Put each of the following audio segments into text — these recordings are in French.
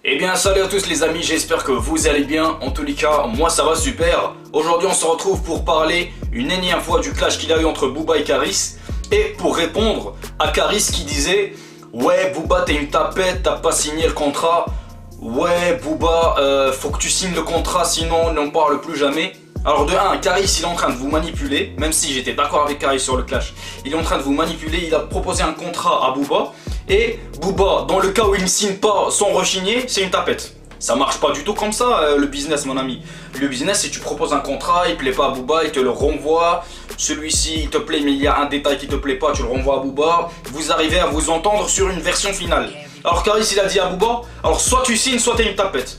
Eh bien salut à tous les amis, j'espère que vous allez bien. En tous les cas, moi ça va super. Aujourd'hui on se retrouve pour parler une énième fois du clash qu'il y a eu entre Booba et Caris. Et pour répondre à Caris qui disait: ouais Booba t'es une tapette, t'as pas signé le contrat. Ouais Booba, faut que tu signes le contrat sinon on n'en parle plus jamais. Alors de 1, Caris il est en train de vous manipuler. Même si j'étais d'accord avec Caris sur le clash, il est en train de vous manipuler. Il a proposé un contrat à Booba. Et Booba, dans le cas où il ne signe pas sans rechigner, c'est une tapette. Ça marche pas du tout comme ça le business mon ami. Le business c'est tu proposes un contrat, il plaît pas à Booba, il te le renvoie. Celui-ci il te plaît mais il y a un détail qui te plaît pas, tu le renvoies à Booba. Vous arrivez à vous entendre sur une version finale. Alors Caris il a dit à Booba, alors soit tu signes soit t'es une tapette.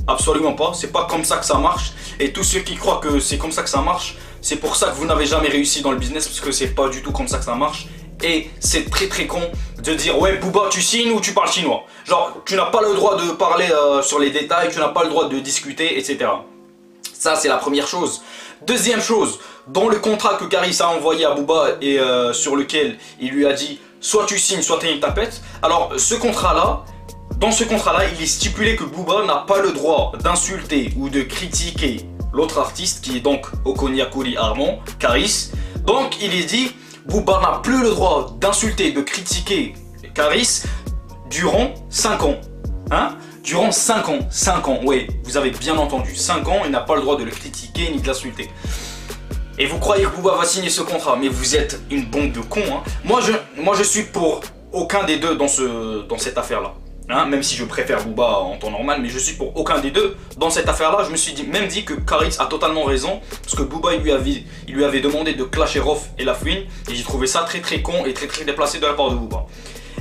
Absolument pas, c'est pas comme ça que ça marche. Et tous ceux qui croient que c'est comme ça que ça marche, c'est pour ça que vous n'avez jamais réussi dans le business, parce que c'est pas du tout comme ça que ça marche. Et c'est très con de dire ouais Booba tu signes ou tu parles chinois. Genre tu n'as pas le droit de parler sur les détails, tu n'as pas le droit de discuter, etc. Ça c'est la première chose. Deuxième chose, dans le contrat que Caris a envoyé à Booba et sur lequel il lui a dit soit tu signes soit t'es une tapette. Alors ce contrat là, dans ce contrat là il est stipulé que Booba n'a pas le droit d'insulter ou de critiquer l'autre artiste qui est donc Okoniakuri Armand, Caris. Donc il est dit Booba n'a plus le droit d'insulter, de critiquer Caris durant 5 ans. Hein? Durant 5 ans. 5 ans, oui, vous avez bien entendu. 5 ans, il n'a pas le droit de le critiquer ni de l'insulter. Et vous croyez que Booba va signer ce contrat, mais vous êtes une bande de cons. Hein? Moi, je suis pour aucun des deux dans cette affaire-là. Hein, même si je préfère Booba en temps normal, mais je suis pour aucun des deux dans cette affaire là. Je me suis même dit que Caris a totalement raison, parce que Booba il lui avait demandé de clasher Rof et La Fouine, et j'ai trouvé ça très con et très déplacé de la part de Booba.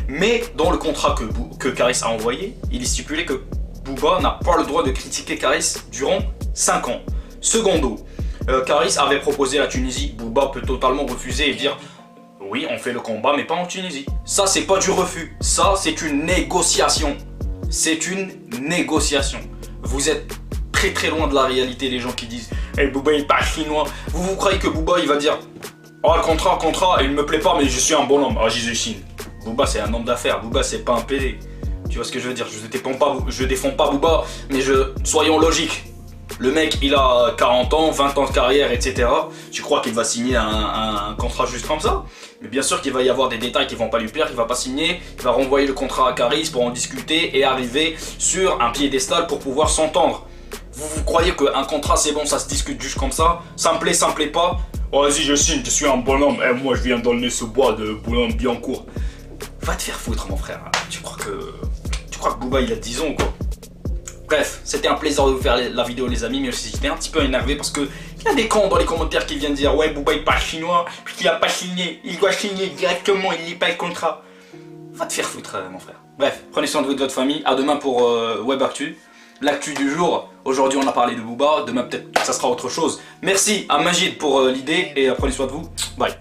Mais dans le contrat que Caris a envoyé, il est stipulé que Booba n'a pas le droit de critiquer Caris durant 5 ans. Secondo, Caris avait proposé la Tunisie. Booba peut totalement refuser et dire oui, on fait le combat, mais pas en Tunisie. Ça, c'est pas du refus. Ça, c'est une négociation. C'est une négociation. Vous êtes très loin de la réalité, les gens qui disent hey, Booba, il parle chinois. Vous croyez que Booba, il va dire oh, le contrat, il me plaît pas, mais je suis un bon homme. Ah, j'y Chine. Booba, c'est un homme d'affaires. Booba, c'est pas un PD. Tu vois ce que je veux dire? Je défends pas Booba, mais soyons logiques. Le mec, il a 40 ans, 20 ans de carrière, etc. Tu crois qu'il va signer un contrat juste comme ça? Mais bien sûr qu'il va y avoir des détails qui vont pas lui plaire, il va pas signer, il va renvoyer le contrat à Caris pour en discuter et arriver sur un piédestal pour pouvoir s'entendre. Vous croyez qu'un contrat c'est bon, ça se discute juste comme ça? Ça me plaît pas? Oh, vas-y, je signe, je suis un bonhomme. Eh, moi, je viens donner ce bois de Boulogne-Billancourt. Va te faire foutre, mon frère. Tu crois que Booba, il a 10 ans, quoi? Bref, c'était un plaisir de vous faire la vidéo les amis, mais j'étais un petit peu énervé parce que il y a des cons dans les commentaires qui viennent dire ouais Booba il parle chinois, puis qu'il a pas signé, il doit signer directement, il lit pas le contrat. Va te faire foutre mon frère. Bref, prenez soin de vous et de votre famille, à demain pour Web Actu. L'actu du jour, aujourd'hui on a parlé de Booba, demain peut-être ça sera autre chose. Merci à Majid pour l'idée et prenez soin de vous, bye.